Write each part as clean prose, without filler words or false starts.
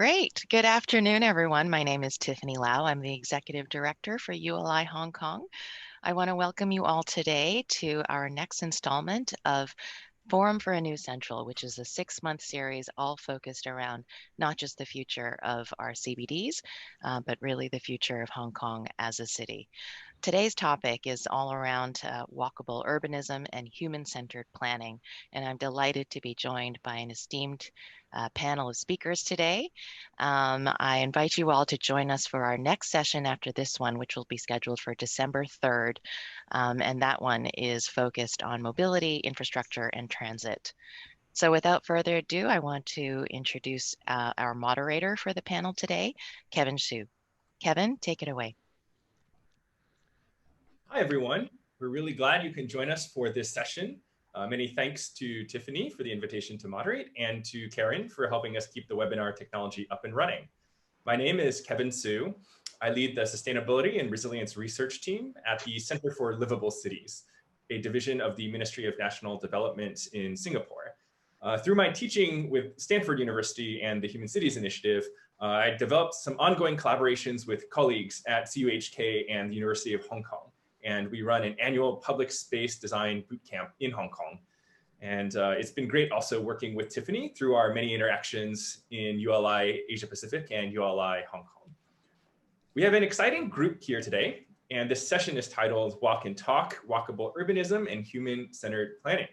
Great. Good afternoon, everyone. My name is Tiffany Lau. I'm the Executive Director for ULI Hong Kong. I want to welcome you all today to our next installment of Forum for a New Central, which is a 6-month series all focused around not just the future of our CBDs, but really the future of Hong Kong as a city. Today's topic is all around walkable urbanism and human-centered planning, and I'm delighted to be joined by an esteemed panel of speakers today. I invite you all to join us for our next session after this one, which will be scheduled for December 3rd, and that one is focused on mobility, infrastructure, and transit. So without further ado, I want to introduce our moderator for the panel today, Kevin Hsu. Kevin, take it away. Hi, everyone. We're really glad you can join us for this session. Many thanks to Tiffany for the invitation to moderate and to Karen for helping us keep the webinar technology up and running. My name is Kevin Hsu. I lead the Sustainability and Resilience Research Team at the Center for Livable Cities, a division of the Ministry of National Development in Singapore. Through my teaching with Stanford University and the Human Cities Initiative, I developed some ongoing collaborations with colleagues at CUHK and the University of Hong Kong. And we run an annual public space design bootcamp in Hong Kong. And it's been great also working with Tiffany through our many interactions in ULI Asia Pacific and ULI Hong Kong. We have an exciting group here today, and this session is titled Walk and Talk, Walkable Urbanism and Human-Centered Planning.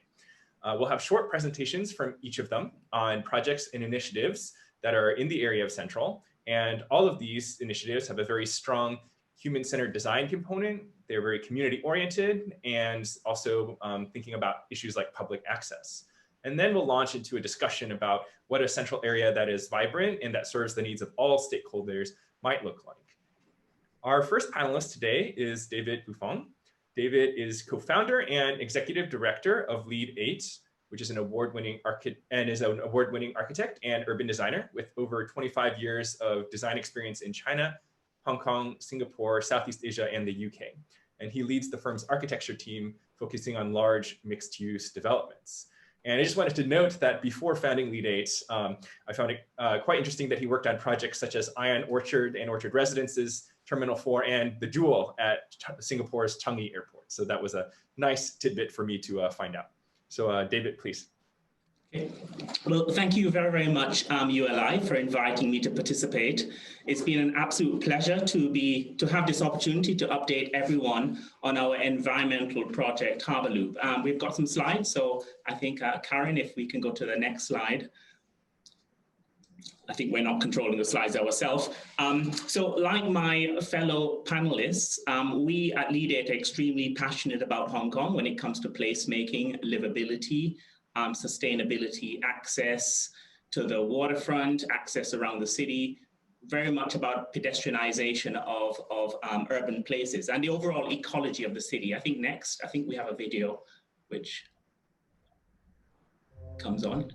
We'll have short presentations from each of them on projects and initiatives that are in the area of Central. And all of these initiatives have a very strong human-centered design component. They're very community-oriented and also thinking about issues like public access. And then we'll launch into a discussion about what a central area that is vibrant and that serves the needs of all stakeholders might look like. Our first panelist today is David Buffonge. David is co-founder and executive director of Lead 8, which is an award-winning architect and urban designer with over 25 years of design experience in China, Hong Kong, Singapore, Southeast Asia, and the UK. And he leads the firm's architecture team focusing on large mixed-use developments. And I just wanted to note that before founding Lead 8, I found it quite interesting that he worked on projects such as Ion Orchard and Orchard Residences, Terminal 4, and the Jewel at Singapore's Changi Airport. So that was a nice tidbit for me to find out. So David, please. Okay. Well, thank you very, very much, ULI, for inviting me to participate. It's been an absolute pleasure to have this opportunity to update everyone on our environmental project, Harbour Loop. We've got some slides, so I think, Karen, if we can go to the next slide. I think we're not controlling the slides ourselves. So like my fellow panelists, we at Lead 8 are extremely passionate about Hong Kong when it comes to placemaking, livability, sustainability, access to the waterfront, access around the city, very much about pedestrianization of urban places and the overall ecology of the city. I think we have a video which comes on.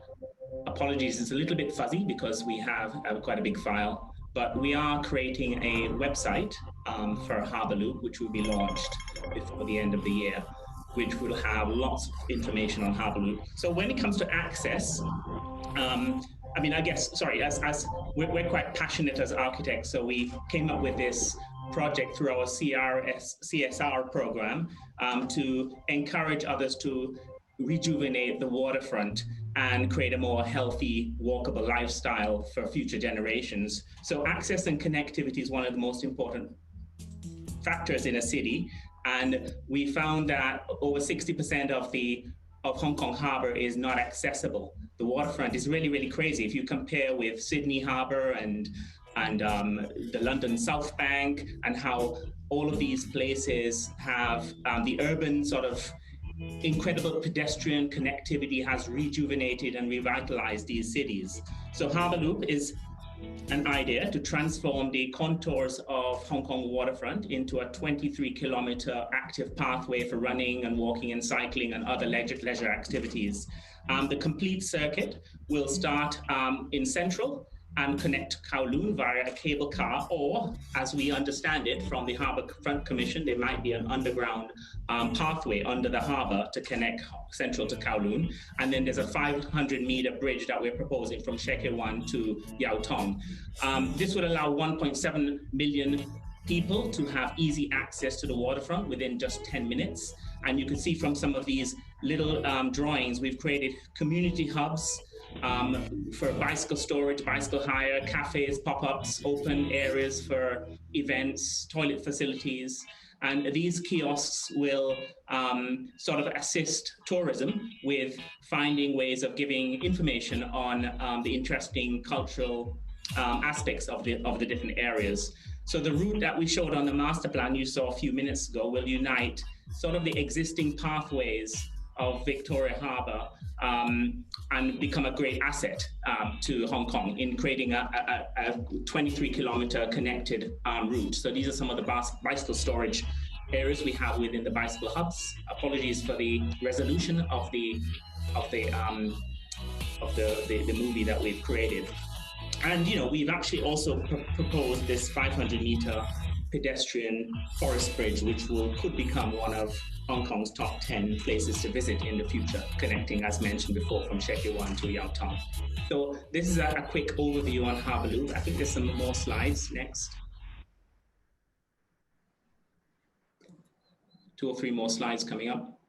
Apologies, it's a little bit fuzzy because we have quite a big file, but we are creating a website for Harbour Loop, which will be launched before the end of the year, which will have lots of information on Harbour Loop. So when it comes to access, I mean, I guess, sorry, as we're quite passionate as architects, so we came up with this project through our CSR program to encourage others to rejuvenate the waterfront and create a more healthy, walkable lifestyle for future generations. So access and connectivity is one of the most important factors in a city. And we found that over 60% of Hong Kong Harbour is not accessible. The waterfront is really, really crazy. If you compare with Sydney Harbour and the London South Bank, and how all of these places have the urban sort of incredible pedestrian connectivity has rejuvenated and revitalized these cities. So Harbour Loop is an idea to transform the contours of Hong Kong waterfront into a 23-kilometer active pathway for running and walking and cycling and other leisure activities. The complete circuit will start in Central and connect Kowloon via a cable car, or, as we understand it from the Harbour Front Commission, there might be an underground pathway under the harbour to connect Central to Kowloon. And then there's a 500-metre bridge that we're proposing from Sheke Wan to Yau Tong. This would allow 1.7 million people to have easy access to the waterfront within just 10 minutes. And you can see from some of these little drawings, we've created community hubs for bicycle storage, bicycle hire, cafes, pop-ups, open areas for events, toilet facilities. And these kiosks will sort of assist tourism with finding ways of giving information on the interesting cultural aspects of the different areas. So the route that we showed on the master plan you saw a few minutes ago will unite sort of the existing pathways of Victoria Harbour and become a great asset to Hong Kong in creating a 23-kilometre connected route. So these are some of the bicycle storage areas we have within the bicycle hubs. Apologies for the resolution of the movie that we've created. And, you know, we've actually also proposed this 500-metre pedestrian forest bridge, which could become one of Hong Kong's top 10 places to visit in the future, connecting, as mentioned before, from Sheke Wan to Yau Tong. So this is a quick overview on Harbour Loop. I think there's some more slides next. 2 or 3 more slides coming up.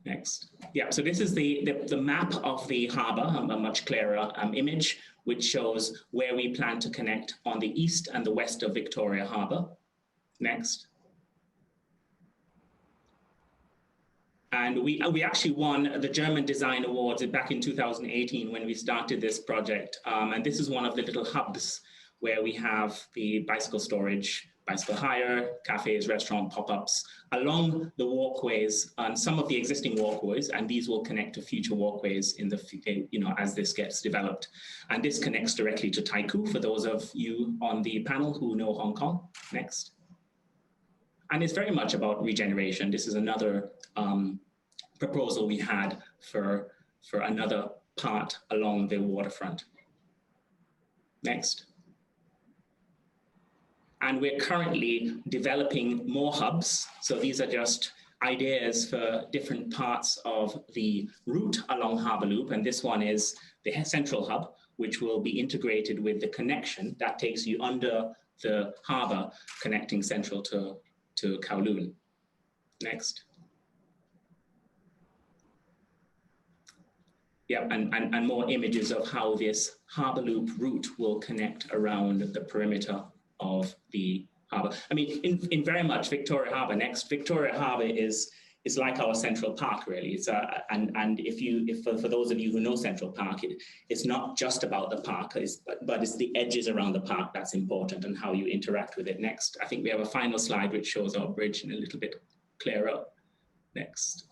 Next. Yeah, so this is the map of the harbour, a much clearer image, which shows where we plan to connect on the east and the west of Victoria Harbour. Next. And we actually won the German Design Awards back in 2018 when we started this project. And this is one of the little hubs where we have the bicycle storage, bicycle hire, cafes, restaurant, pop-ups along the walkways, some of the existing walkways, and these will connect to future walkways in the, you know, as this gets developed. And this connects directly to Tai Koo for those of you on the panel who know Hong Kong. Next. And it's very much about regeneration. This is another proposal we had for another part along the waterfront. Next. And we're currently developing more hubs. So these are just ideas for different parts of the route along Harbour Loop. And this one is the central hub, which will be integrated with the connection that takes you under the harbour, connecting Central to Kowloon. Next. Yeah, and more images of how this Harbour Loop route will connect around the perimeter of the harbour. I mean, in very much Victoria Harbour. Next, Victoria Harbour is like our Central Park, really. It's and for those of you who know Central Park, it's not just about the park, but it's the edges around the park that's important and how you interact with it. Next, I think we have a final slide which shows our bridge in a little bit clearer. Next.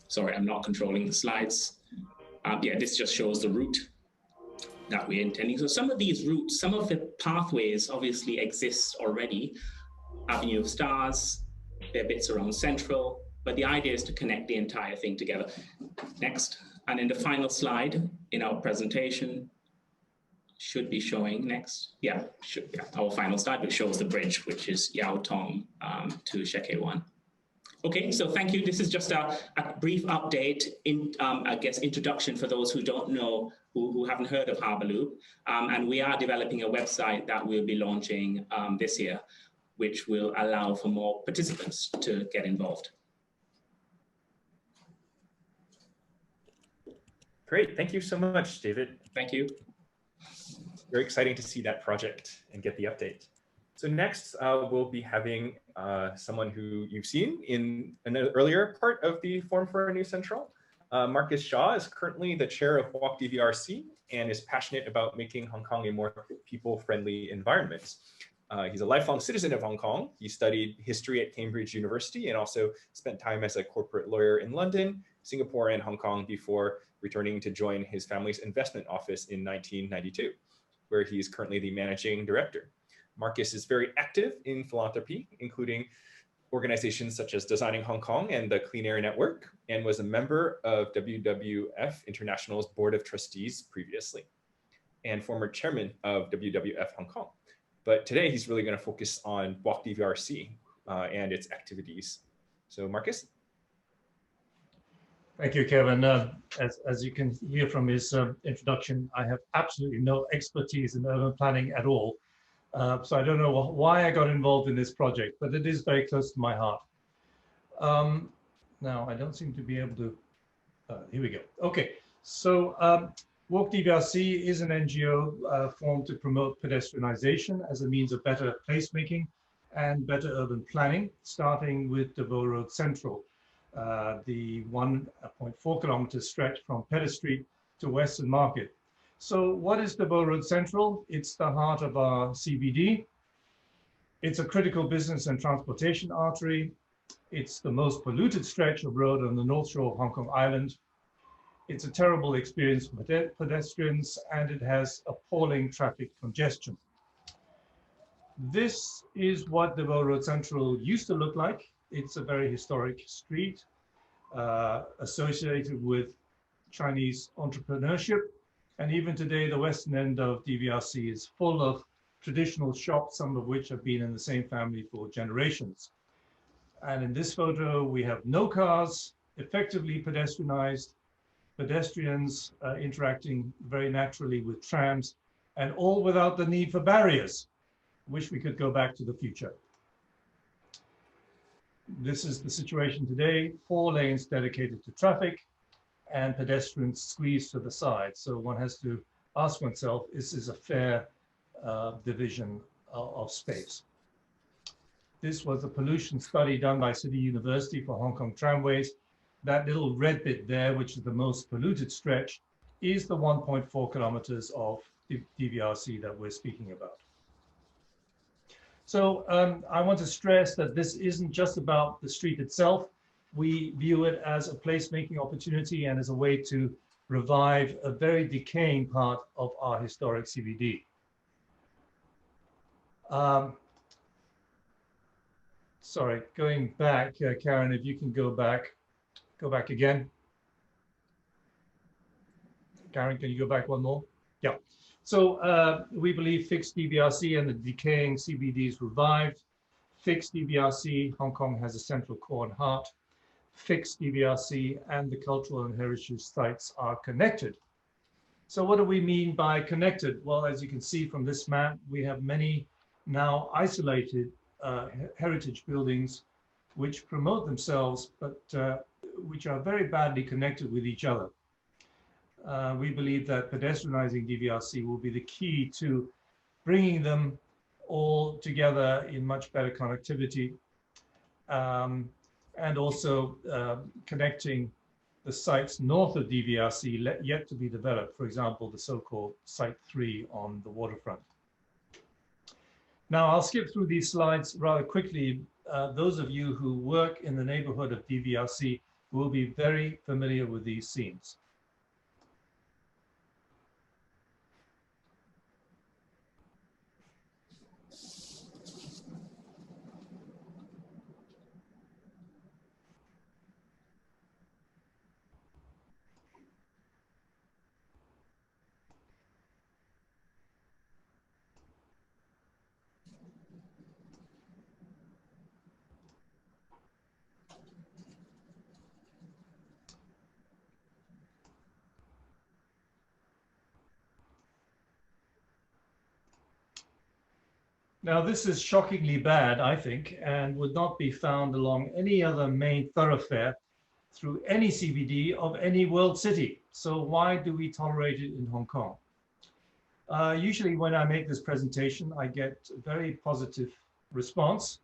Sorry, I'm not controlling the slides. Yeah, this just shows the route that we're intending. So some of these routes, some of the pathways obviously exist already. Avenue of Stars, there are bits around Central, but the idea is to connect the entire thing together. Next, and in the final slide in our presentation, should be showing next. Yeah, our final slide, which shows the bridge, which is Yau Tong to Sheke Wan. Okay, so thank you. This is just a brief update, I guess, introduction for those who don't know, who haven't heard of Harbour Loop. And we are developing a website that we'll be launching this year, which will allow for more participants to get involved. Great, thank you so much, David. Thank you. Very exciting to see that project and get the update. So next, we'll be having someone who you've seen in an earlier part of the Forum for a New Central. Markus Shaw is currently the chair of Walk DVRC and is passionate about making Hong Kong a more people-friendly environment. He's a lifelong citizen of Hong Kong. He studied history at Cambridge University and also spent time as a corporate lawyer in London, Singapore, and Hong Kong before returning to join his family's investment office in 1992, where he's currently the managing director. Markus is very active in philanthropy, including organizations such as Designing Hong Kong and the Clean Air Network, and was a member of WWF International's Board of Trustees previously, and former chairman of WWF Hong Kong. But today he's really going to focus on Walk DVRC and its activities. So Markus? Thank you, Kevin. As you can hear from his introduction, I have absolutely no expertise in urban planning at all. So I don't know why I got involved in this project, but it is very close to my heart. Now, I don't seem to be able to, here we go. Okay, so Walk DVRC is an NGO formed to promote pedestrianisation as a means of better placemaking and better urban planning, starting with Deveau Road Central, the 1.4 kilometer stretch from Pedder Street to Western Market. So what is Deveau Road Central? It's the heart of our CBD. It's a critical business and transportation artery. It's the most polluted stretch of road on the North Shore of Hong Kong Island. It's a terrible experience for pedestrians, and it has appalling traffic congestion. This is what Deveau Road Central used to look like. It's a very historic street associated with Chinese entrepreneurship. And even today, the western end of DVRC is full of traditional shops, some of which have been in the same family for generations. And in this photo, we have no cars, effectively pedestrianized, pedestrians interacting very naturally with trams, and all without the need for barriers. Wish we could go back to the future. This is the situation today, 4 lanes dedicated to traffic and pedestrians squeezed to the side. So one has to ask oneself, is this a fair division of space? This was a pollution study done by City University for Hong Kong tramways. That little red bit there, which is the most polluted stretch, is the 1.4 kilometers of DVRC that we're speaking about. So I want to stress that this isn't just about the street itself. We view it as a placemaking opportunity and as a way to revive a very decaying part of our historic CBD. Sorry, going back, Karen, if you can go back again. Karen, can you go back one more? Yeah. So we believe fixed DVRC and the decaying CBD is revived. Fixed DVRC, Hong Kong has a central core and heart. Fixed DVRC and the cultural and heritage sites are connected. So what do we mean by connected? Well, as you can see from this map, we have many now isolated heritage buildings which promote themselves, but which are very badly connected with each other. We believe that pedestrianizing DVRC will be the key to bringing them all together in much better connectivity, and also connecting the sites north of DVRC yet to be developed, for example, the so-called Site 3 on the waterfront. Now, I'll skip through these slides rather quickly. Those of you who work in the neighborhood of DVRC will be very familiar with these scenes. Now, this is shockingly bad, I think, and would not be found along any other main thoroughfare through any CBD of any world city. So why do we tolerate it in Hong Kong? Usually when I make this presentation, I get a very positive response.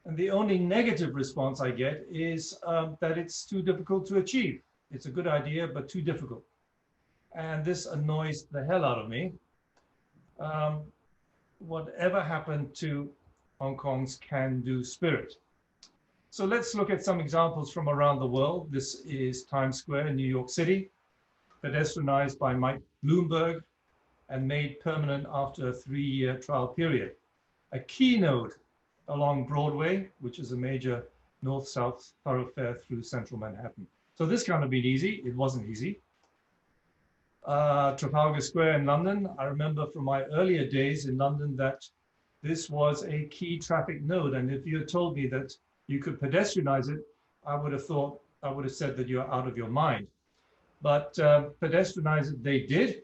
And the only negative response I get is that it's too difficult to achieve. It's a good idea, but too difficult. And this annoys the hell out of me. Whatever happened to Hong Kong's can-do spirit? So let's look at some examples from around the world. This is Times Square in New York City, pedestrianized by Mike Bloomberg and made permanent after a 3-year trial period. A keynote along Broadway, which is a major north-south thoroughfare through central Manhattan. So this can't have been easy. It wasn't easy. Trafalgar Square in London. I remember from my earlier days in London that this was a key traffic node. And if you had told me that you could pedestrianize it, I would have said that you're out of your mind. But pedestrianize it they did.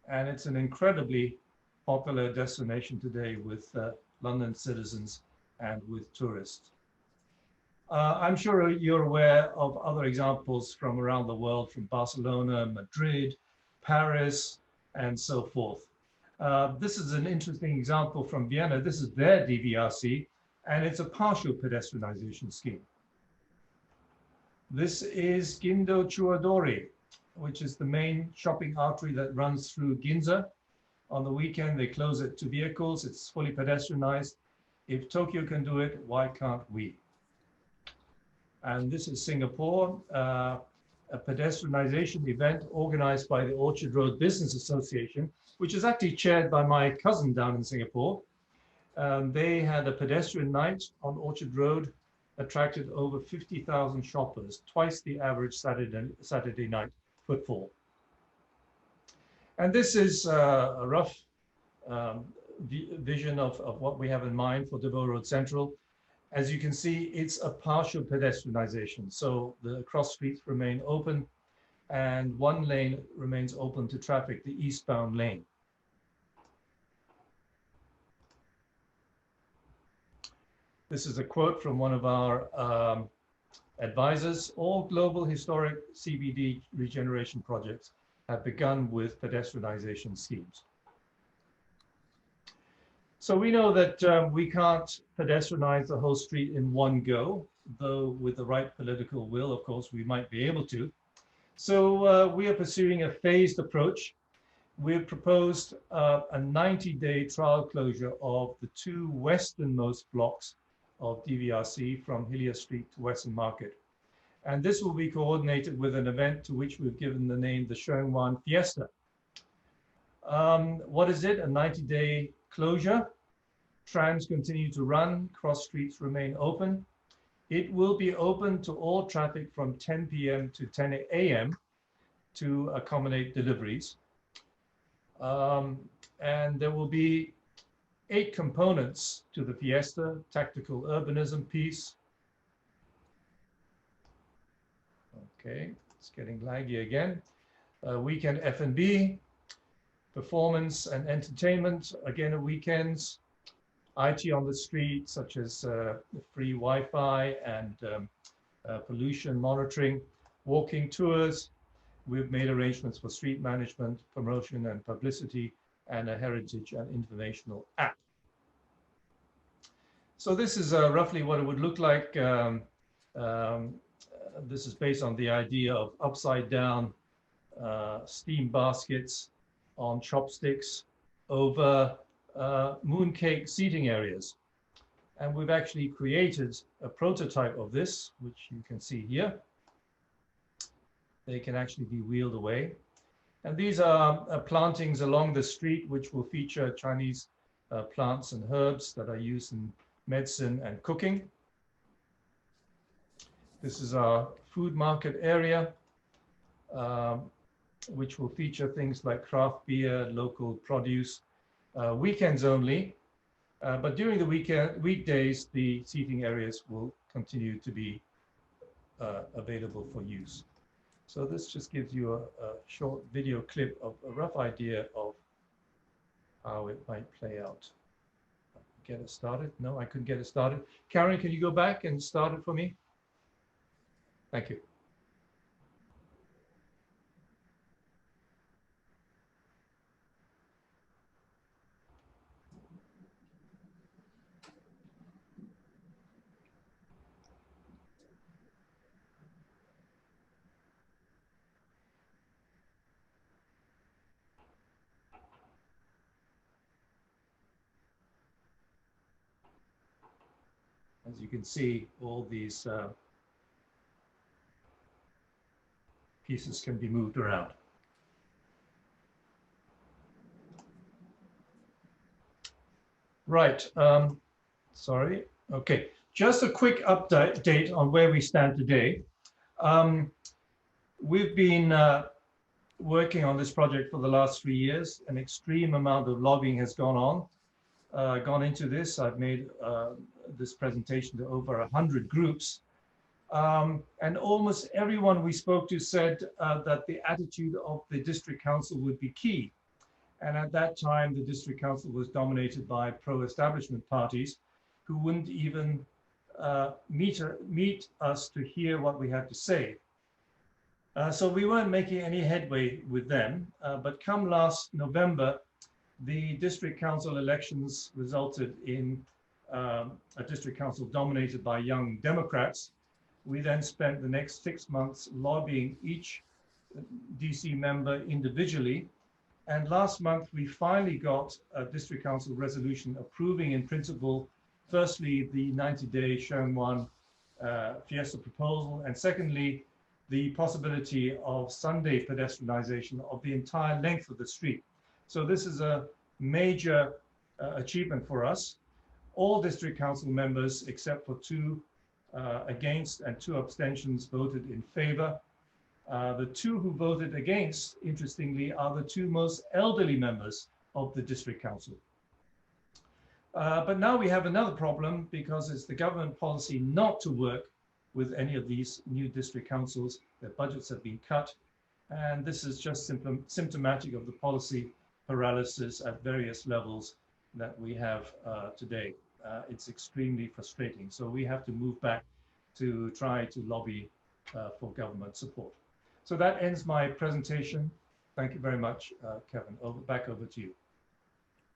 And it's an incredibly popular destination today with London citizens and with tourists. I'm sure you're aware of other examples from around the world, from Barcelona, Madrid, Paris, and so forth. This is an interesting example from Vienna. This is their DVRC, and it's a partial pedestrianization scheme. This is Gindo Chuadori, which is the main shopping artery that runs through Ginza. On the weekend, they close it to vehicles. It's fully pedestrianized. If Tokyo can do it, why can't we? And this is Singapore, a pedestrianization event organized by the Orchard Road Business Association, which is actually chaired by my cousin down in Singapore. They had a pedestrian night on Orchard Road, attracted over 50,000 shoppers, twice the average Saturday night footfall. And this is a rough vision of what we have in mind for Devoe Road Central. As you can see, it's a partial pedestrianization. So the cross streets remain open and one lane remains open to traffic, the eastbound lane. This is a quote from one of our advisors. All global historic CBD regeneration projects have begun with pedestrianization schemes. So we know that we can't pedestrianize the whole street in one go, though with the right political will, of course, we might be able to. So we are pursuing a phased approach. We've proposed a 90-day trial closure of the two westernmost blocks of DVRC from Hillier Street to Western Market. And this will be coordinated with an event to which we've given the name the Sheungwan Fiesta. What is it? A 90-day closure. Trams continue to run, cross streets remain open. It will be open to all traffic from 10 p.m. to 10 a.m. to accommodate deliveries. And there will be 8 components to the Fiesta: tactical urbanism piece. Okay, it's getting laggy again. Weekend F&B, performance and entertainment, again at weekends. IT on the street, such as free Wi-Fi and pollution monitoring, walking tours. We've made arrangements for street management, promotion and publicity, and a heritage and informational app. So this is roughly what it would look like. This is based on the idea of upside down steam baskets on chopsticks over mooncake seating areas. And we've actually created a prototype of this, which you can see here. They can actually be wheeled away. And these are plantings along the street, which will feature Chinese plants and herbs that are used in medicine and cooking. This is our food market area, which will feature things like craft beer, local produce, weekends only. But during the weekdays, the seating areas will continue to be available for use. So this just gives you a short video clip of a rough idea of how it might play out. Get it started? No, I couldn't get it started. Karen, can you go back and start it for me? Thank you. As you can see, all these pieces can be moved around. Right. Sorry. Okay. Just a quick update on where we stand today. We've been working on this project for the last 3 years. An extreme amount of lobbying has gone into this. I've made this presentation to over 100 groups. And almost everyone we spoke to said that the attitude of the district council would be key. And at that time, the district council was dominated by pro-establishment parties who wouldn't even meet us to hear what we had to say. So we weren't making any headway with them. But come last November, the district council elections resulted in a district council dominated by young Democrats. We then spent the next 6 months lobbying each DC member individually. And last month, we finally got a district council resolution approving in principle, firstly, the 90-day Sheung-Wan Fiesta proposal, and secondly, the possibility of Sunday pedestrianisation of the entire length of the street. So this is a major achievement for us. All district council members, except for 2 against and 2 abstentions, voted in favour. The 2 who voted against, interestingly, are the 2 most elderly members of the district council. But now we have another problem because it's the government policy not to work with any of these new district councils. Their budgets have been cut. And this is just symptomatic of the policy paralysis at various levels that we have today. It's extremely frustrating. So we have to move back to try to lobby for government support. So that ends my presentation. Thank you very much, Kevin. Back over to you.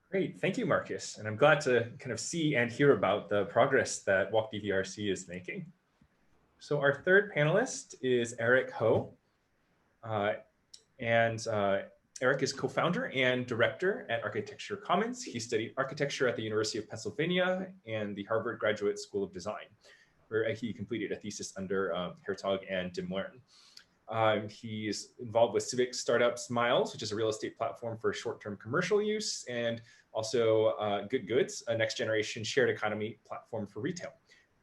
Great, thank you, Markus. And I'm glad to kind of see and hear about the progress that Walk DVRC is making. So our third panelist is Eric Ho. Eric is co-founder and director at Architecture Commons. He studied architecture at the University of Pennsylvania and the Harvard Graduate School of Design, where he completed a thesis under Hertog and de Moern. He's involved with civic startup Smiles, which is a real estate platform for short-term commercial use, and also Good Goods, a next-generation shared economy platform for retail,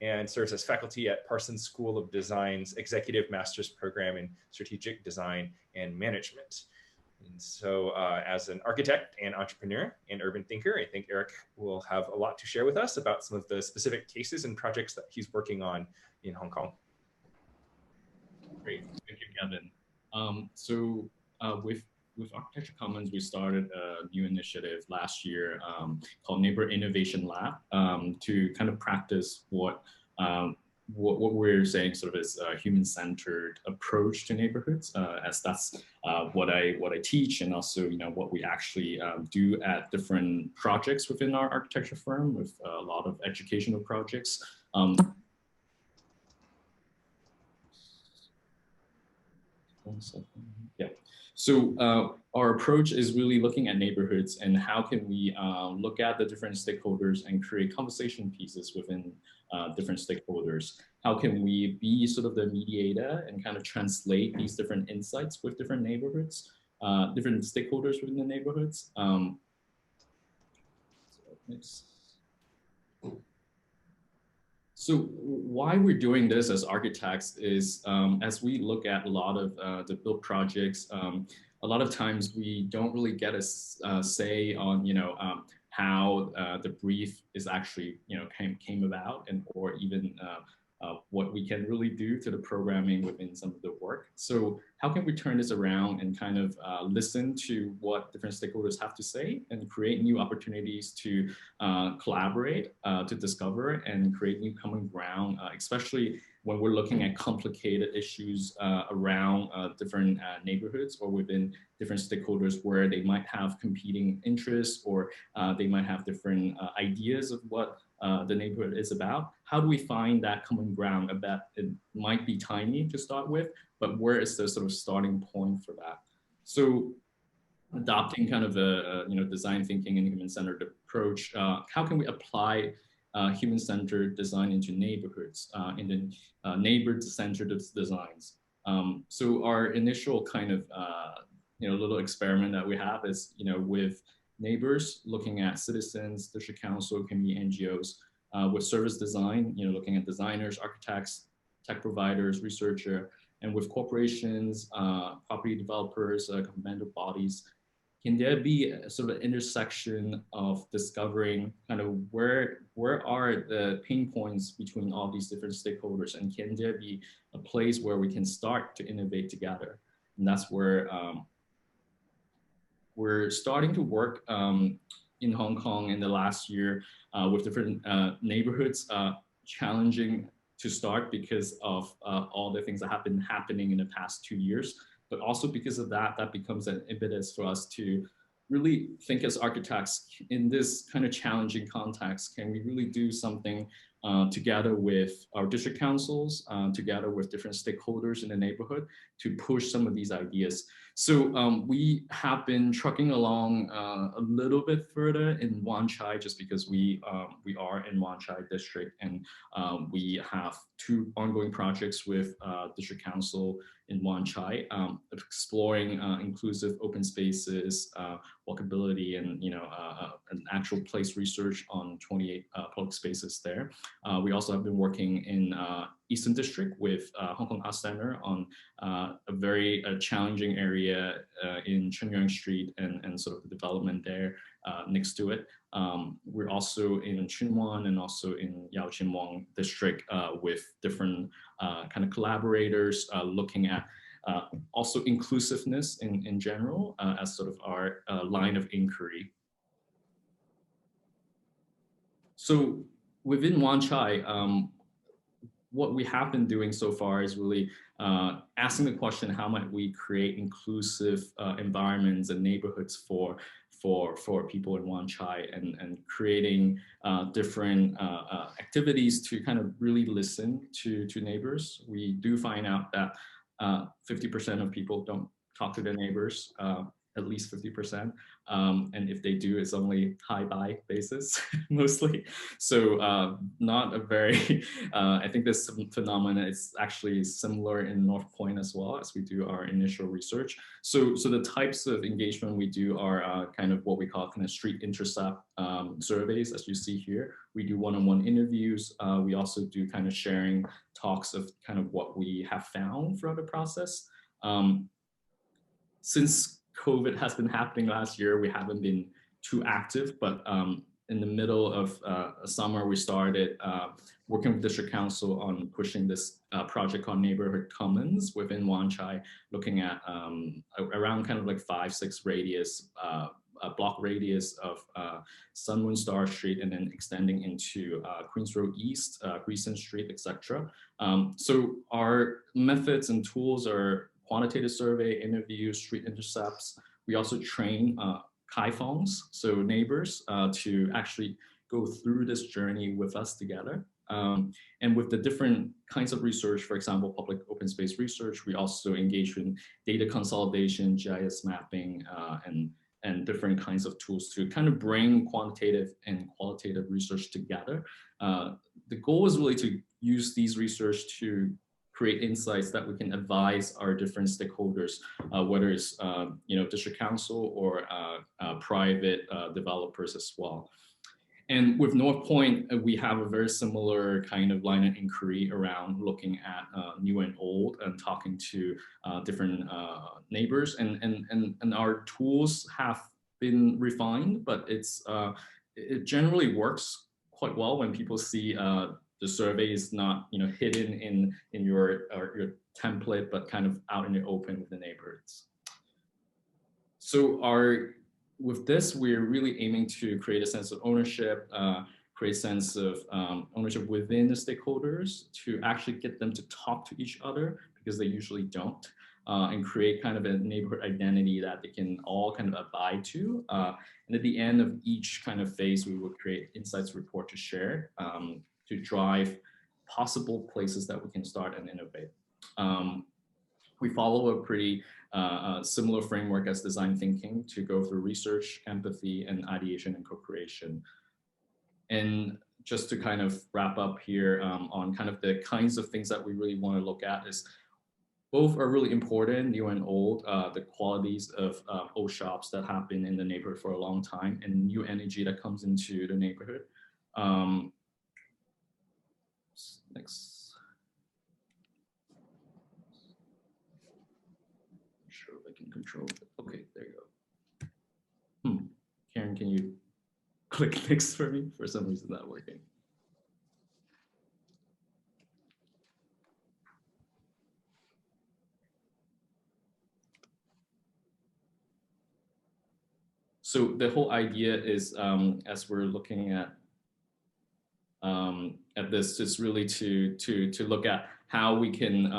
and serves as faculty at Parsons School of Design's Executive Master's Program in Strategic Design and Management. And so as an architect and entrepreneur and urban thinker, I think Eric will have a lot to share with us about some of the specific cases and projects that he's working on in Hong Kong. Great, thank you, Kevin. With Architecture Commons, we started a new initiative last year called Neighbor Innovation Lab to kind of practice what we're saying sort of is a human-centered approach to neighborhoods, as that's what I teach, and also what we actually do at different projects within our architecture firm with a lot of educational projects. Yeah. So our approach is really looking at neighborhoods and how can we look at the different stakeholders and create conversation pieces within different stakeholders. How can we be sort of the mediator and kind of translate these different insights with different neighborhoods, different stakeholders within the neighborhoods. So why we're doing this as architects is as we look at a lot of the built projects, a lot of times we don't really get a say on how the brief is actually came about, and or even what we can really do to the programming within some of the work. So how can we turn this around and kind of listen to what different stakeholders have to say and create new opportunities to collaborate, to discover and create new common ground, especially when we're looking at complicated issues around different neighborhoods or within different stakeholders where they might have competing interests or they might have different ideas of what the neighborhood is about. How do we find that common ground? It might be tiny to start with, but where is the sort of starting point for that? So adopting kind of a design thinking and human-centered approach, how can we apply human-centered design into neighborhoods, in the neighbor-centered designs? So our initial kind of little experiment that we have is with neighbors, looking at citizens, district council, community NGOs, with service design, looking at designers, architects, tech providers, researcher, and with corporations, property developers, governmental bodies. Can there be a sort of intersection of discovering kind of where are the pain points between all these different stakeholders, and can there be a place where we can start to innovate together? And that's where we're starting to work in Hong Kong in the last year with different neighborhoods, challenging to start because of all the things that have been happening in the past 2 years. But also because of that, that becomes an impetus for us to really think as architects in this kind of challenging context. Can we really do something together with our district councils, together with different stakeholders in the neighborhood to push some of these ideas? So we have been trucking along a little bit further in Wan Chai, just because we are in Wan Chai district, and we have 2 ongoing projects with district council in Wan Chai, exploring inclusive open spaces, walkability, and an actual place research on 28 public spaces there. We also have been working in Eastern District with Hong Kong Arts Center on a very challenging area in Chun Yung Street and sort of the development there next to it. We're also in Chun Wan and also in Yau Chin Wang District with different kind of collaborators looking at also inclusiveness in general as sort of our line of inquiry. So within Wan Chai, what we have been doing so far is really asking the question, how might we create inclusive environments and neighborhoods for people in Wan Chai, and creating different activities to kind of really listen to neighbors. We do find out that 50% of people don't talk to their neighbors, at least 50%. And if they do, it's only hi-bye basis mostly. So not a very, I think this phenomenon is actually similar in North Point as well, as we do our initial research. So the types of engagement we do are kind of what we call kind of street intercept surveys, as you see here. We do one-on-one interviews. We also do kind of sharing talks of kind of what we have found throughout the process. Since COVID has been happening last year, we haven't been too active, but in the middle of summer, we started working with District Council on pushing this project called Neighborhood Commons within Wan Chai, looking at around kind of like 5-6 radius, block radius of Sun Moon Star Street, and then extending into Queens Road East, Greason Street, etc. So our methods and tools are quantitative survey, interviews, street intercepts. We also train kaifongs, so neighbors, to actually go through this journey with us together. And with the different kinds of research, for example, public open space research, we also engage in data consolidation, GIS mapping, and different kinds of tools to kind of bring quantitative and qualitative research together. The goal is really to use these research to create insights that we can advise our different stakeholders, whether it's district council or private developers as well. And with North Point, we have a very similar kind of line of inquiry around looking at new and old and talking to different neighbors. And our tools have been refined, but it generally works quite well when people see the survey is not hidden in your template, but kind of out in the open with the neighborhoods. So with this, we're really aiming to create a sense of ownership, create a sense of ownership within the stakeholders, to actually get them to talk to each other, because they usually don't, and create kind of a neighborhood identity that they can all kind of abide to. And at the end of each kind of phase, we will create insights report to share, to drive possible places that we can start and innovate. We follow a pretty similar framework as design thinking to go through research, empathy, and ideation and co-creation. And just to kind of wrap up here on kind of the kinds of things that we really want to look at is both are really important, new and old, the qualities of old shops that have been in the neighborhood for a long time and new energy that comes into the neighborhood. Next. Not sure if I can control it. Okay, there you go. Karen, can you click next for me? For some reason, not working. So the whole idea is, as we're looking at this, is really to look at how we can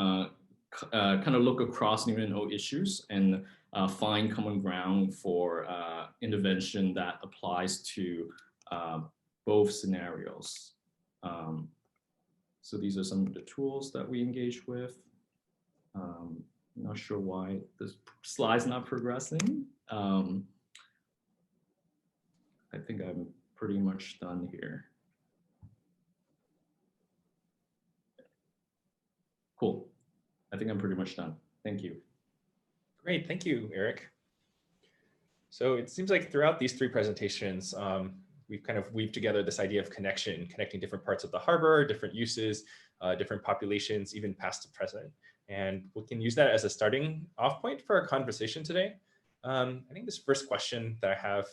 kind of look across new and old issues and find common ground for intervention that applies to both scenarios. So these are some of the tools that we engage with. I'm not sure why this slide's not progressing. I think I'm pretty much done here. Cool. I think I'm pretty much done. Thank you. Great, thank you, Eric. So it seems like throughout these three presentations, we've kind of weaved together this idea of connection, connecting different parts of the harbor, different uses, different populations, even past to present. And we can use that as a starting off point for our conversation today. I think this first question that I have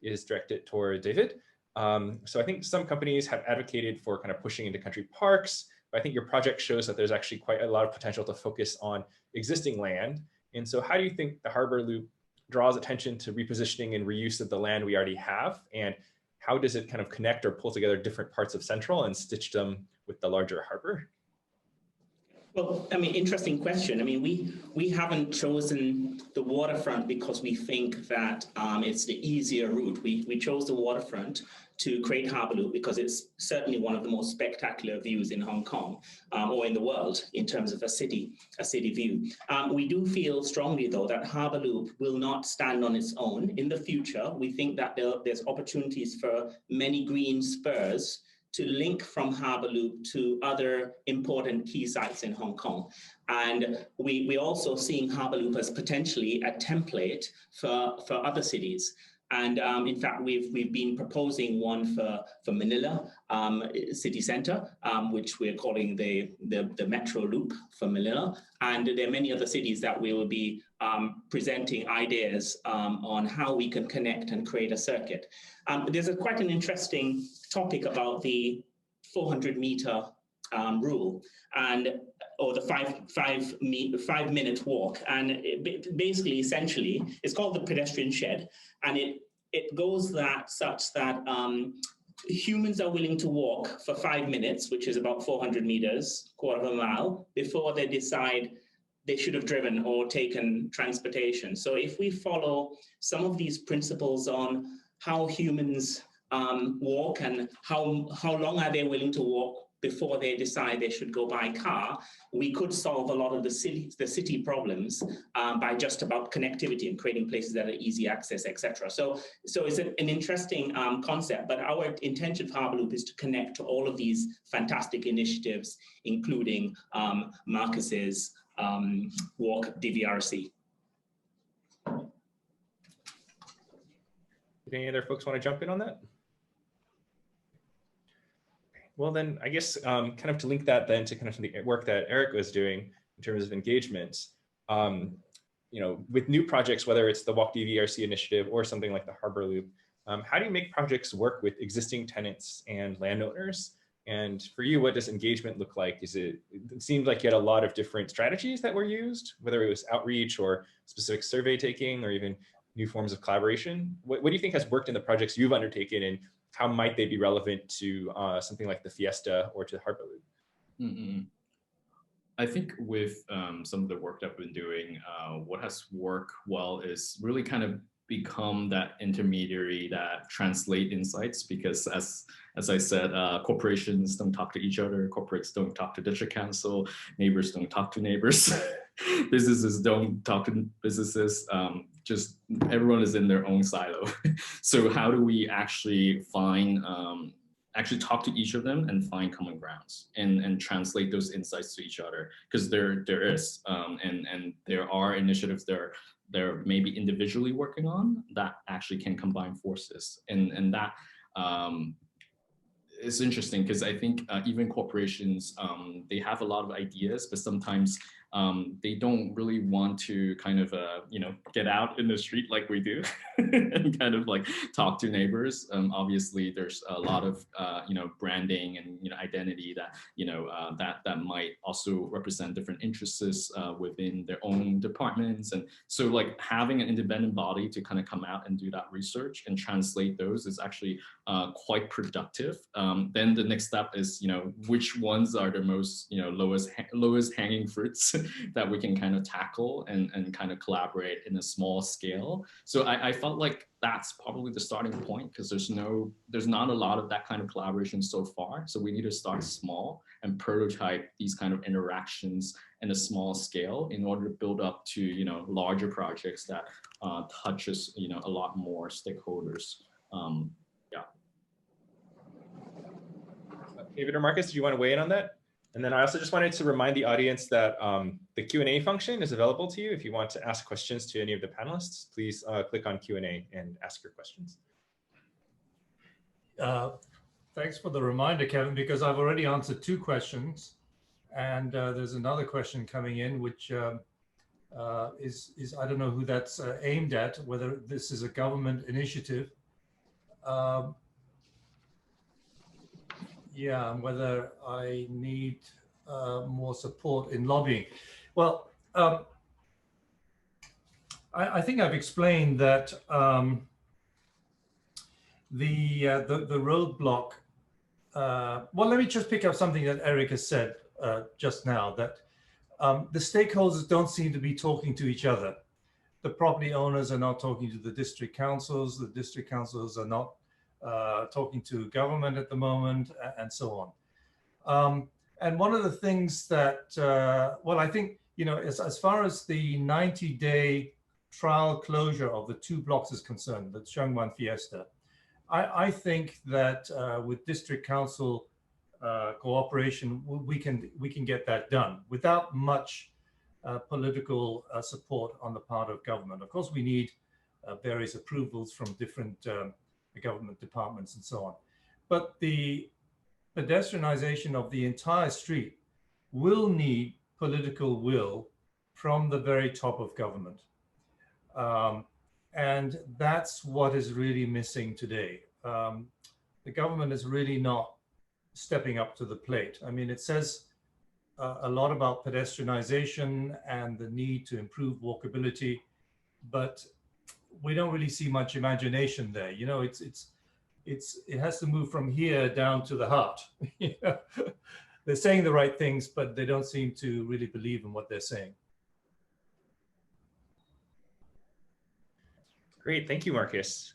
is directed toward David. So I think some companies have advocated for kind of pushing into country parks, but I think your project shows that there's actually quite a lot of potential to focus on existing land. And so how do you think the harbor loop draws attention to repositioning and reuse of the land we already have? And how does it kind of connect or pull together different parts of Central and stitch them with the larger harbor? Well, I mean, interesting question. I mean, we haven't chosen the waterfront because we think that it's the easier route. We chose the waterfront to create Harbour Loop because it's certainly one of the most spectacular views in Hong Kong or in the world in terms of a city view. We do feel strongly, though, that Harbour Loop will not stand on its own. In the future, we think that there's opportunities for many green spurs to link from Harbour Loop to other important key sites in Hong Kong. And we're also seeing Harbour Loop as potentially a template for other cities. And in fact, we've been proposing one for Manila city center, which we're calling the Metro Loop for Manila. And there are many other cities that we will be presenting ideas on how we can connect and create a circuit. There's quite an interesting topic about the 400-meter rule or the five-minute walk. And basically, essentially, it's called the pedestrian shed. And it goes such that humans are willing to walk for 5 minutes, which is about 400 meters, quarter of a mile, before they decide they should have driven or taken transportation. So if we follow some of these principles on how humans walk and how long are they willing to walk before they decide they should go by car, we could solve a lot of the city problems by just about connectivity and creating places that are easy access, etc. So it's an interesting concept, but our intention for Harbour Loop is to connect to all of these fantastic initiatives, including Markus's Walk DVRC. Did any other folks want to jump in on that? Well, then I guess kind of to link that then to kind of the work that Eric was doing in terms of engagement, you know, with new projects, whether it's the Walk DVRC initiative or something like the Harbour Loop, how do you make projects work with existing tenants and landowners? And for you, what does engagement look like? It seemed like you had a lot of different strategies that were used, whether it was outreach or specific survey taking or even new forms of collaboration. What do you think has worked in the projects you've undertaken, and how might they be relevant to something like the Fiesta or to Harbour Loop? Mm-hmm. I think with some of the work that I've been doing, what has worked well is really kind of become that intermediary that translate insights, because as I said, corporations don't talk to each other, corporates don't talk to district council, neighbors don't talk to neighbors, businesses don't talk to businesses, just everyone is in their own silo. So how do we actually find actually talk to each of them and find common grounds and translate those insights to each other, because there is and there are initiatives they're maybe individually working on that actually can combine forces, and that it's interesting because I think even corporations, they have a lot of ideas, but sometimes they don't really want to kind of, get out in the street like we do and kind of like talk to neighbors. Obviously, there's a lot of, branding and, identity that, that might also represent different interests within their own departments. And so like having an independent body to kind of come out and do that research and translate those is actually quite productive. Then the next step is, which ones are the most, lowest hanging fruits that we can kind of tackle and kind of collaborate in a small scale. So I felt like that's probably the starting point, because there's not a lot of that kind of collaboration so far. So we need to start small and prototype these kind of interactions in a small scale in order to build up to, larger projects that touches, a lot more stakeholders. David or Markus, do you want to weigh in on that? And then I also just wanted to remind the audience that the Q&A function is available to you. If you want to ask questions to any of the panelists, please click on Q&A and ask your questions. Thanks for the reminder, Kevin, because I've already answered 2 questions. And there's another question coming in, which is I don't know who that's aimed at, whether this is a government initiative. Yeah, and whether I need more support in lobbying. Well, I think I've explained that the roadblock. Well, let me just pick up something that Eric has said just now, that the stakeholders don't seem to be talking to each other. The property owners are not talking to the district councils. The district councils are not talking to government at the moment, and so on. And one of the things that, well, I think, as far as the 90-day trial closure of the 2 blocks is concerned, the Sheungwan Fiesta, I think that with district council cooperation, we can get that done without much political support on the part of government. Of course, we need various approvals from different government departments and so on. But the pedestrianization of the entire street will need political will from the very top of government. And that's what is really missing today. The government is really not stepping up to the plate. I mean, it says a lot about pedestrianization and the need to improve walkability, but we don't really see much imagination there. It has to move from here down to the heart. They're saying the right things, but they don't seem to really believe in what they're saying. Great, thank you, Markus.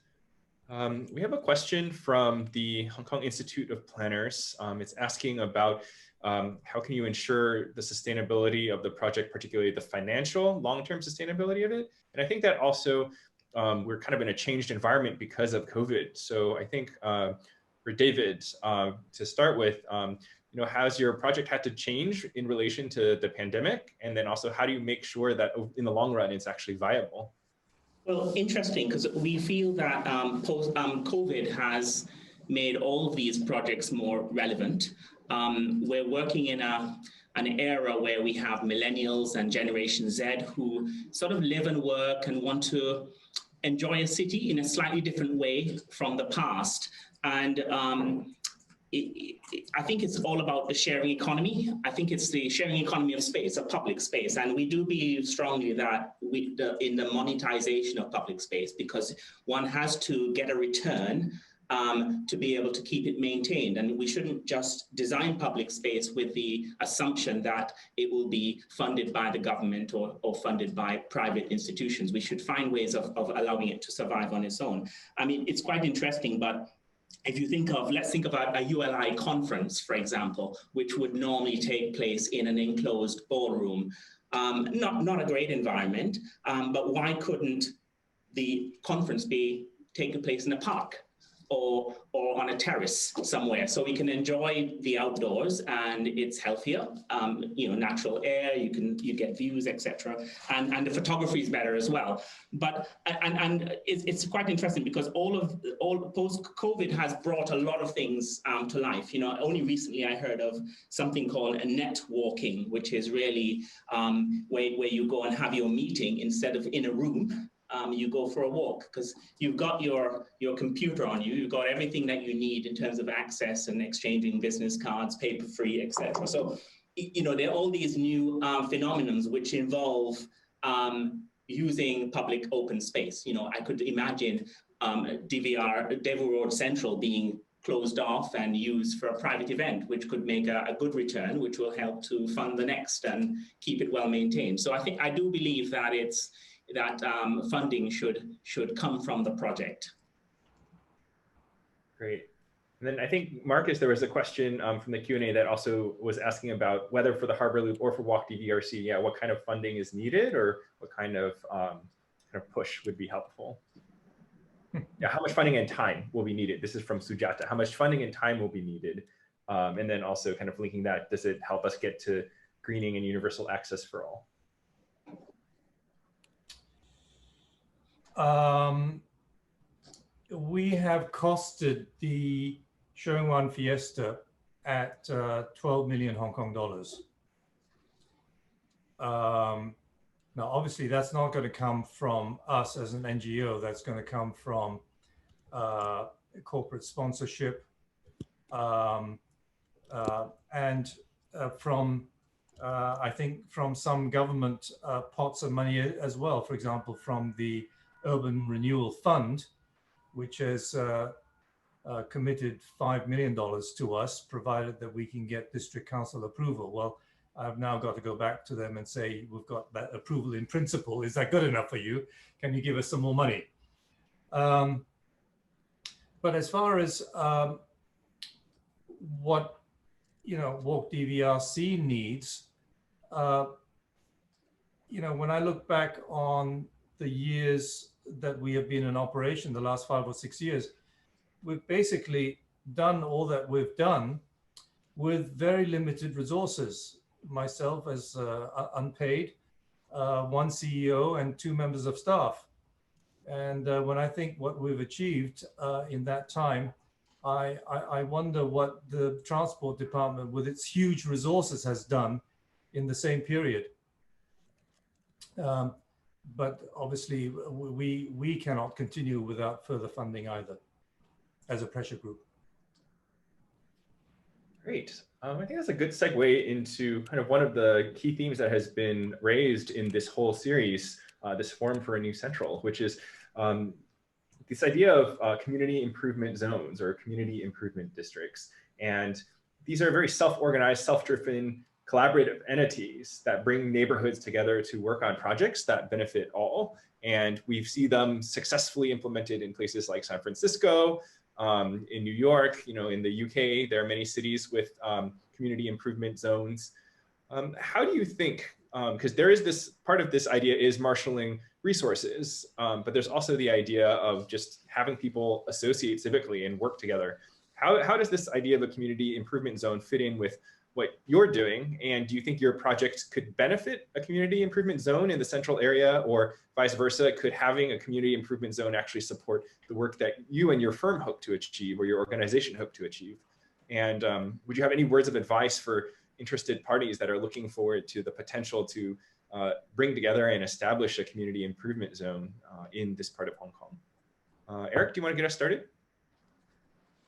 We have a question from the Hong Kong Institute of Planners. It's asking about how can you ensure the sustainability of the project, particularly the financial long-term sustainability of it. And I think that also we're kind of in a changed environment because of COVID. So I think for David, to start with, has your project had to change in relation to the pandemic? And then also, how do you make sure that in the long run, it's actually viable? Well, interesting, because we feel that COVID has made all of these projects more relevant. We're working in an era where we have millennials and Generation Z who sort of live and work and want to enjoy a city in a slightly different way from the past. And I think it's all about the sharing economy. I think it's the sharing economy of space, of public space. And we do believe strongly that in the monetization of public space, because one has to get a return to be able to keep it maintained. And we shouldn't just design public space with the assumption that it will be funded by the government or funded by private institutions. We should find ways of allowing it to survive on its own. I mean, it's quite interesting, but if you think of, let's think about a ULI conference, for example, which would normally take place in an enclosed ballroom. Not a great environment, but why couldn't the conference be taking place in a park? or on a terrace somewhere, so we can enjoy the outdoors, and it's healthier. Natural air, you get views, etc., and the photography is better as well. But it's quite interesting because all post-COVID has brought a lot of things to life. Only recently I heard of something called a networking, which is really where you go and have your meeting instead of in a room. You go for a walk because you've got your computer on you. You've got everything that you need in terms of access and exchanging business cards, paper-free, etc. So, there are all these new phenomenons which involve using public open space. I could imagine Devil Road Central being closed off and used for a private event, which could make a good return, which will help to fund the next and keep it well maintained. So I do believe that funding should come from the project. Great. And then I think, Markus, there was a question from the Q&A that also was asking about whether for the Harbour Loop or for Walk DVRC, what kind of funding is needed, or what kind of push would be helpful. Yeah, how much funding and time will be needed? This is from Sujata. How much funding and time will be needed? And then also kind of linking that, does it help us get to greening and universal access for all? We have costed the Sheung-Wan Fiesta at 12 million Hong Kong dollars. Now, obviously, that's not going to come from us as an NGO. That's going to come from corporate sponsorship and from, I think, from some government pots of money as well. For example, from the Urban Renewal Fund, which has committed $5 million to us, provided that we can get district council approval. Well, I've now got to go back to them and say, we've got that approval in principle. Is that good enough for you? Can you give us some more money? But as far as what Walk DVRC needs, when I look back on the years that we have been in operation, the last 5 or 6 years, we've basically done all that we've done with very limited resources. Myself as unpaid, one CEO and 2 members of staff. And when I think what we've achieved in that time, I wonder what the Transport Department with its huge resources has done in the same period. But obviously we cannot continue without further funding either as a pressure group. Great. I think that's a good segue into kind of one of the key themes that has been raised in this whole series, this Forum for a New Central, which is this idea of community improvement zones or community improvement districts. And these are very self-organized, self-driven, collaborative entities that bring neighborhoods together to work on projects that benefit all. And we see them successfully implemented in places like San Francisco, in New York, in the UK, there are many cities with community improvement zones. How do you think, because there is this, part of this idea is marshaling resources, but there's also the idea of just having people associate civically and work together. How does this idea of a community improvement zone fit in with what you're doing? And do you think your project could benefit a community improvement zone in the central area, or vice versa? Could having a community improvement zone actually support the work that you and your firm hope to achieve, or your organization hope to achieve? And would you have any words of advice for interested parties that are looking forward to the potential to bring together and establish a community improvement zone in this part of Hong Kong? Eric, do you want to get us started?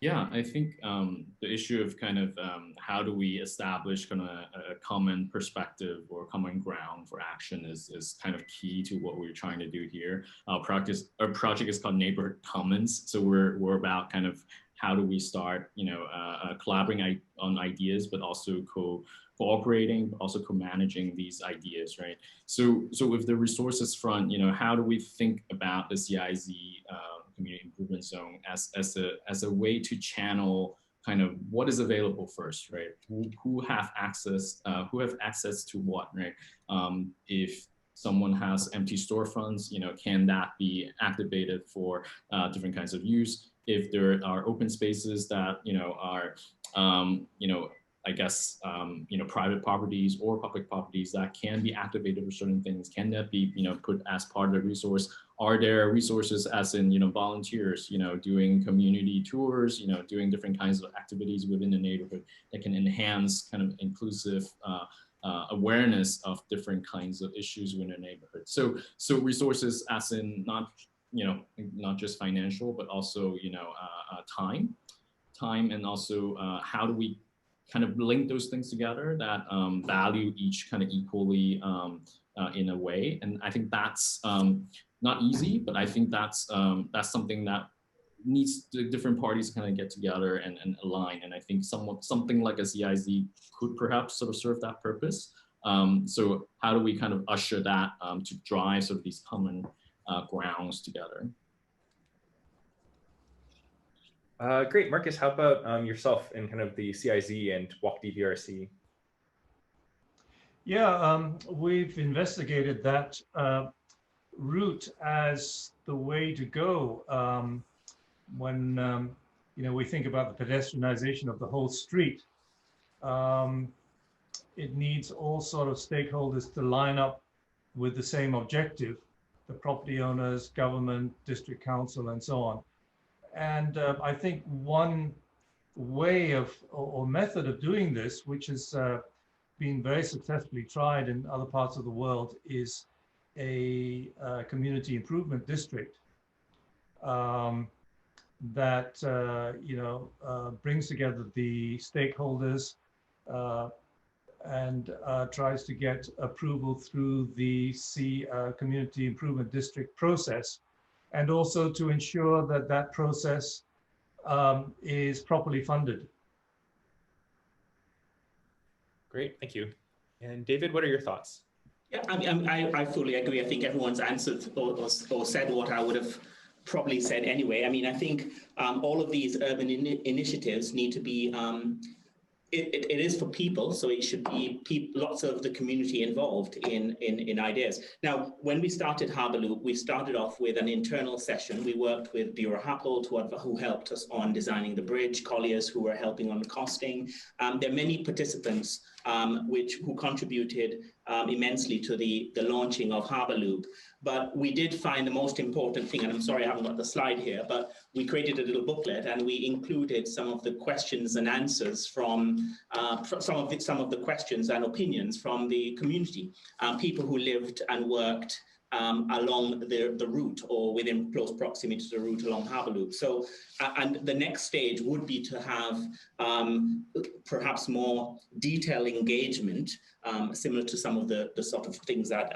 Yeah, I think the issue of kind of how do we establish kind of a common perspective or common ground for action is kind of key to what we're trying to do here. Our project is called Neighborhood Commons, so we're about kind of how do we start, collaborating on ideas, but also cooperating, but also co-managing these ideas, right? So with the resources front, how do we think about the CIZ community improvement zone as a way to channel kind of what is available first, right? Who have access to what, right? If someone has empty storefronts, can that be activated for different kinds of use? if there are open spaces that, are, I guess, private properties or public properties that can be activated for certain things, can that be, put as part of the resource? Are there resources as in, volunteers, doing community tours, doing different kinds of activities within the neighborhood that can enhance kind of inclusive awareness of different kinds of issues within a neighborhood. So resources as in not just financial, but also, time, and also how do we kind of link those things together that value each kind of equally in a way. And I think that's not easy, but I think that's something that needs the different parties kind of get together and align. And I think something like a CIZ could perhaps sort of serve that purpose. So how do we kind of usher that to drive sort of these common grounds together? Great, Markus, how about yourself and kind of the CIZ and Walk DVRC? Yeah, we've investigated that route as the way to go when we think about the pedestrianization of the whole street. It needs all sort of stakeholders to line up with the same objective: the property owners, government, district council, and so on. And I think one way of or method of doing this, which has been very successfully tried in other parts of the world, is a community improvement district that brings together the stakeholders and tries to get approval through the community improvement district process, and also to ensure that that process is properly funded. Great, thank you. And David, what are your thoughts? Yeah, I fully agree. I think everyone's answered or said what I would have probably said anyway. I mean, I think all of these urban initiatives need to be, it is for people, so it should be lots of the community involved in ideas. Now, when we started Harbour Loop, we started off with an internal session. We worked with Bureau Happel, who helped us on designing the bridge, Colliers, who were helping on the costing. There are many participants who contributed immensely to the launching of Harbour Loop. But we did find the most important thing, and I'm sorry I haven't got the slide here, but we created a little booklet and we included some of the questions and answers from some of the questions and opinions from the community, people who lived and worked along the route or within close proximity to the route along Harbour Loop. So, and the next stage would be to have perhaps more detailed engagement, similar to some of the sort of things that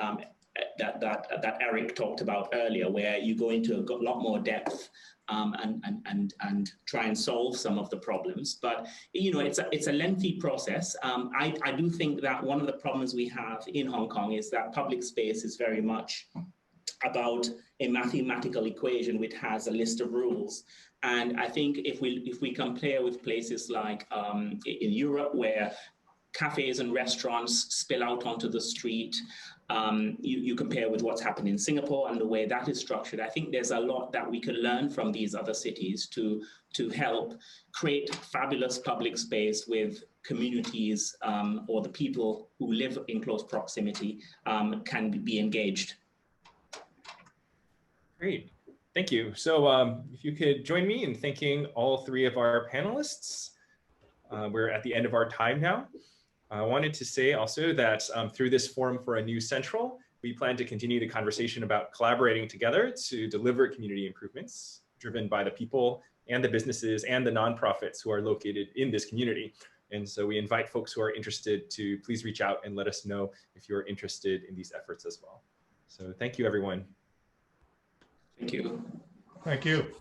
that Eric talked about earlier, where you go into a lot more depth and try and solve some of the problems. But it's a lengthy process. I do think that one of the problems we have in Hong Kong is that public space is very much about a mathematical equation which has a list of rules. And I think if we compare with places like in Europe, where cafes and restaurants spill out onto the street, you compare with what's happened in Singapore and the way that is structured, I think there's a lot that we can learn from these other cities to help create fabulous public space with communities or the people who live in close proximity can be engaged. Great, thank you. So if you could join me in thanking all three of our panelists. We're at the end of our time now. I wanted to say also that through this Forum for a New Central, we plan to continue the conversation about collaborating together to deliver community improvements driven by the people and the businesses and the nonprofits who are located in this community. And so we invite folks who are interested to please reach out and let us know if you're interested in these efforts as well. So thank you, everyone. Thank you. Thank you.